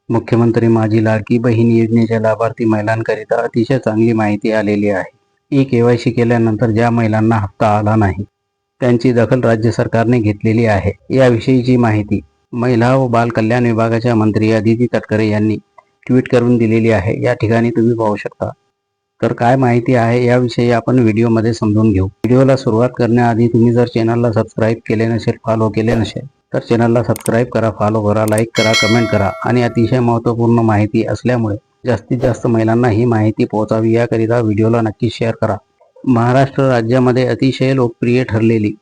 मुख्यमंत्री माझी लाडकी बहीण योजनेच्या लाभार्थी महिलांकरिता अतिशय चांगली माहिती आलेली आहे. ई-केवायसी केल्यानंतर ज्या महिलांना हप्ता आला नाही, त्यांची दखल राज्य सरकारने घेतलेली आहे. याविषयीची माहिती महिला व बाल कल्याण विभागाच्या मंत्री अदिती तटकरे यांनी ट्विट करून दिलेली आहे. या ठिकाणी तुम्ही पाहू शकता. तर काय माहिती आहे याविषयी आपण व्हिडिओमध्ये समजून घेऊ. व्हिडिओला सुरुवात करण्याआधी तुम्ही जर चॅनलला सबस्क्राईब केले नसेल, फॉलो केले नसेल, तर चॅनलला सबस्क्राईब करा, फॉलो करा, लाईक करा, कमेंट करा आणि अतिशय महत्त्वपूर्ण माहिती असल्यामुळे जास्तीत जास्त महिलांना ही माहिती पोहोचावी याकरिता व्हिडिओला नक्की शेअर करा. महाराष्ट्र राज्यामध्ये अतिशय लोकप्रिय ठरलेली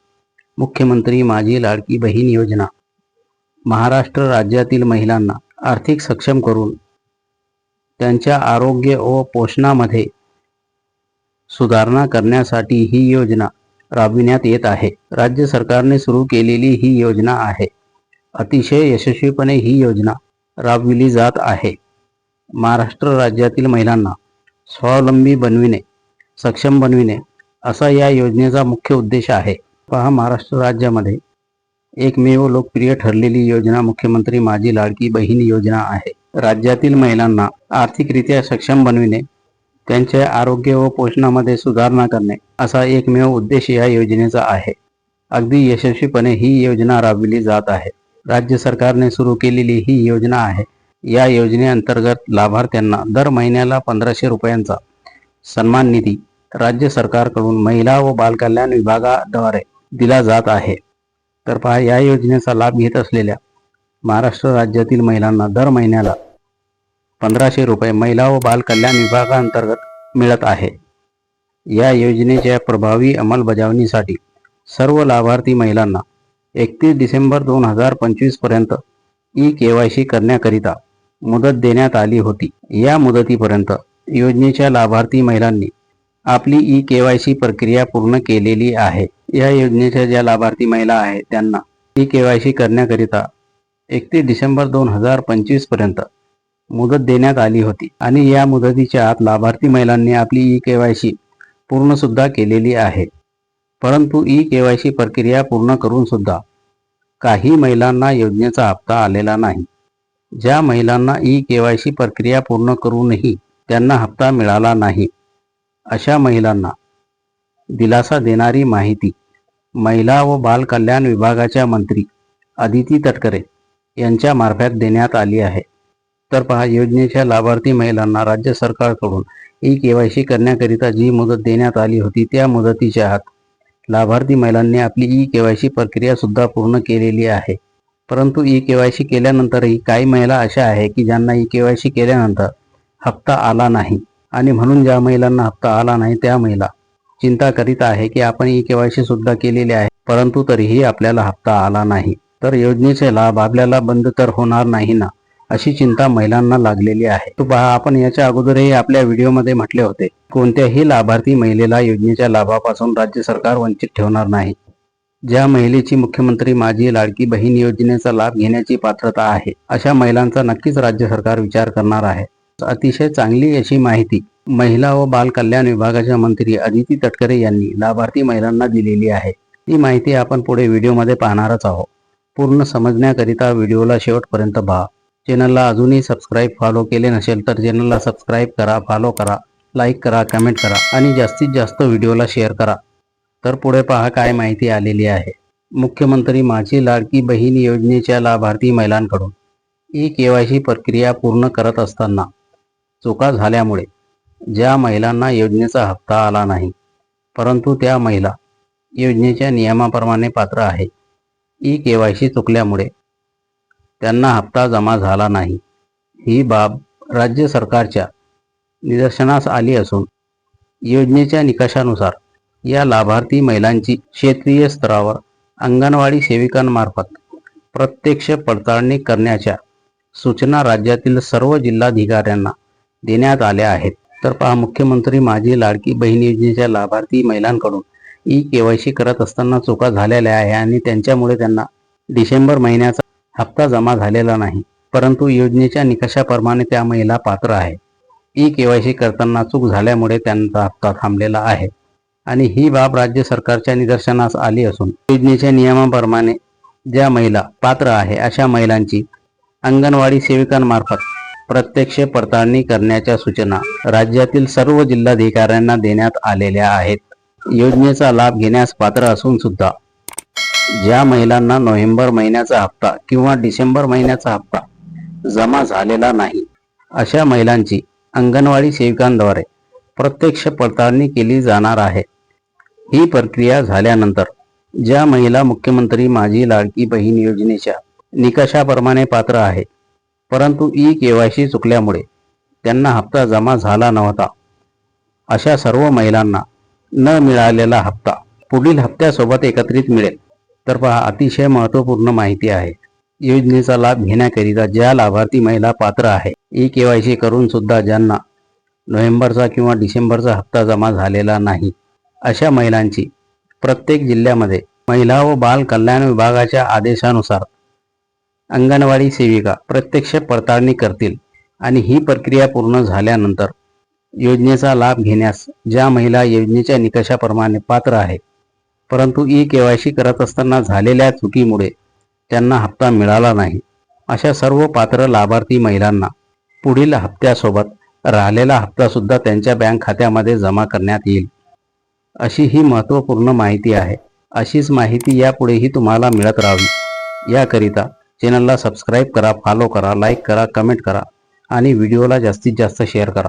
मुख्यमंत्री माझी लाडकी बहीण योजना महाराष्ट्र राज्यातील महिलांना आर्थिक सक्षम करून त्यांच्या आरोग्य व पोषणामध्ये सुधारणा करण्यासाठी ही योजना राबविण्यात येत आहे. राज्य सरकारने सुरू केलेली ही योजना आहे. अतिशय यशस्वीपणे ही योजना राबविली जात आहे. महाराष्ट्र राज्यातील महिलांना स्वावलंबी बनविणे, सक्षम बनविणे असा या योजनेचा मुख्य उद्देश आहे. पहा, महाराष्ट्र राज्यामध्ये एकमेव लोकप्रिय ठरलेली योजना मुख्यमंत्री माझी लाडकी बहीण योजना आहे. राज्यातील महिलांना आर्थिकरित्या सक्षम बनविणे, त्यांच्या आरोग्य व पोषणामध्ये सुधारणा करणे असा एकमेव उद्देश या योजनेचा आहे. अगदी यशस्वीपणे ही योजना राबविली जात आहे. राज्य सरकारने सुरू केलेली ही योजना आहे. या योजनेअंतर्गत लाभार्थ्यांना दर महिन्याला 1500 रुपयांचा सन्मान निधी राज्य सरकारकडून महिला व बाल कल्याण विभागाद्वारे दिला जात आहे. तर पहा, या योजनेचा लाभ घेत असलेल्या महाराष्ट्र राज्यातील महिलांना दर महिन्याला 1500 रुपये महिला व बाल कल्याण विभागाअंतर्गत मिळत आहे. या योजनेच्या प्रभावी अंमलबजावणीसाठी सर्व लाभार्थी महिलांना 31 डिसेंबर 2025 पर्यंत ई-केवायसी करण्याकरिता मुदत देण्यात आली होती. या मुदतीपर्यंत योजनेच्या लाभार्थी महिलांनी आपली ई-केवायसी प्रक्रिया पूर्ण केलेली आहे. या योजनेच्या ज्या लाभार्थी महिला आहेत त्यांना ई-केवायसी करण्याकरिता 31 डिसेंबर 2025 पर्यंत मुदत देण्यात आली होती आणि या मुदतीच्या आत लाभार्थी महिलांनी आपली ई-केवायसी पूर्ण सुद्धा केलेली आहे. परंतु ई-केवायसी प्रक्रिया पूर्ण करून सुद्धा काही महिलांना योजनेचा हप्ता आलेला नाही. ज्या महिलांना ई-केवायसी प्रक्रिया पूर्ण करूनही त्यांना हप्ता मिळाला नाही, अशा महिलांना दिलासा देणारी माहिती महिला व बाल कल्याण विभागाच्या मंत्री अदिती तटकरे यांच्या मार्फत देण्यात आली आहे. तर पहा, योजनेच्या लाभार्थी महिलांना राज्य सरकारकडून ई-केवायसी करण्याकरिता जी मुदत देण्यात आली होती त्या मुदतीच्या आत लाभार्थी महिलांनी आपली ई-केवायसी प्रक्रिया सुद्धा पूर्ण केलेली आहे. परंतु ई-केवायसी केल्यानंतरही काही महिला अशा आहे की ज्यांना ई-केवायसी केल्यानंतर हप्ता आला नाही आणि म्हणून ज्या महिलांना हप्ता आला नाही त्या महिला चिंता करीत आहे की आपण ई-केवायसी सुद्धा केलेली आहे, परंतु तरीही आपल्याला हप्ता आला नाही, तर योजनेचे लाभ आपल्याला बंद तर होणार नाही ना, अशी चिंता महिलांना लागलेली आहे. तो पहा, आपण याच्या अगोदरही आपल्या व्हिडिओमध्ये म्हटले होते, कोणत्याही लाभार्थी महिलेला योजनेच्या लाभापासून राज्य सरकार वंचित ठेवणार नाही. ज्या महिलेची मुख्यमंत्री माझी लाडकी बहीण योजनेचा लाभ घेण्याची पात्रता आहे, अशा महिलांचा नक्कीच राज्य सरकार विचार करणार आहे. अतिशय चांगली अशी माहिती महिला व बाल कल्याण विभागाच्या मंत्री अदिती तटकरे यांनी लाभार्थी महिलांना दिलेली आहे. ही माहिती आपण पुढे व्हिडिओमध्ये पाहणारच आहोत. पूर्ण समजण्याकरिता व्हिडिओला शेवटपर्यंत पहा. चॅनलला अजूनही सबस्क्राईब, फॉलो केले नसेल तर चॅनलला सबस्क्राईब करा, फॉलो करा, लाईक करा, कमेंट करा आणि जास्तीत जास्त व्हिडिओला शेअर करा. तर पुढे पहा काय माहिती आलेली आहे. मुख्यमंत्री माझी लाडकी बहीण योजनेच्या लाभार्थी महिलांकडून ई-केवायसी प्रक्रिया पूर्ण करत असताना चुका झाल्यामुळे ज्या महिलांना योजनेचा हप्ता आला नाही, परंतु त्या महिला योजनेच्या नियमाप्रमाणे पात्र आहे, ई-केवायसी चुकल्यामुळे त्यांना हप्ता जमा झाला नाही, ही बाब राज्य सरकारच्या निदर्शनास आली असून योजनेच्या निकषानुसार या लाभार्थी महिलांची क्षेत्रीय स्तरावर अंगणवाडी सेविकांमार्फत प्रत्यक्ष पडताळणी करण्याच्या सूचना राज्यातील सर्व जिल्हाधिकाऱ्यांना देण्यात आल्या आहेत. तर पहा, मुख्यमंत्री माझी लाडकी बहीण योजनेच्या लाभार्थी महिलांकडून ई-केवायसी करत असताना चुका झालेल्या आहे आणि त्यांच्यामुळे त्यांना डिसेंबर महिन्याचा हप्ता जमा झालेला नाही, परंतु योजनेच्या निकषाप्रमाणे त्या महिला पात्र आहे. ई-केवायसी करताना चूक झाल्यामुळे त्यांचा हप्ता थांबलेला आहे आणि ही बाब राज्य सरकारच्या निदर्शनास आली असून योजनेच्या नियमाप्रमाणे ज्या महिला पात्र आहे अशा महिलांची अंगणवाडी सेविकांमार्फत प्रत्यक्ष पडताळणी करण्याच्या सूचना राज्यातील सर्व जिल्हाधिकाऱ्यांना देण्यात आलेल्या आहेत. योजनेचा लाभ घेण्यास पात्र असून सुद्धा ज्या महिलांना नोव्हेंबर महिन्याचा हप्ता किंवा डिसेंबर महिन्याचा हप्ता जमा झालेला नाही, अशा महिलांची अंगणवाडी सेविकांद्वारे प्रत्यक्ष पडताळणी केली जाणार आहे. ही प्रक्रिया झाल्यानंतर ज्या महिला मुख्यमंत्री माझी लाडकी बहीण योजनेच्या निकषाप्रमाणे पात्र आहे, परंतु ई-केवायसी चुकल्यामुळे त्यांना हप्ता जमा झाला नव्हता, अशा सर्व महिलांना न मिळालेला हप्ता पुढील हप्त्यासोबत एकत्रित मिळेल. तर पहा, अतिशय महत्त्वपूर्ण माहिती आहे. योजनेचा लाभ घेण्याकरिता ज्या लाभार्थी महिला पात्र आहे, ई-केवायसी करून सुद्धा ज्यांना नोव्हेंबरचा किंवा डिसेंबरचा हप्ता जमा झालेला नाही, अशा महिलांची प्रत्येक जिल्ह्यामध्ये महिला व बाल कल्याण विभागाच्या आदेशानुसार अंगणवाडी सेविका प्रत्यक्ष पडताळणी करतील आणि ही प्रक्रिया पूर्ण झाल्यानंतर योजनेचा लाभ घेण्यास ज्या महिला योजनेच्या निकषाप्रमाणे पात्र आहे, परंतु ई-केवायसी करत असताना झालेल्या चुकीमुळे त्यांना हप्ता मिळाला नाही, अशा सर्व पात्र लाभार्थी महिलांना पुढील हप्त्यासोबत राहिलेला हप्ता सुद्धा त्यांच्या बँक खात्यामध्ये जमा करण्यात येईल. अशी ही महत्त्वपूर्ण माहिती आहे. अशीच माहिती यापुढेही तुम्हाला मिळत राहावी याकरिता चॅनलला सबस्क्राईब करा, फॉलो करा, लाईक करा, कमेंट करा आणि व्हिडिओला जास्तीत जास्त शेअर करा.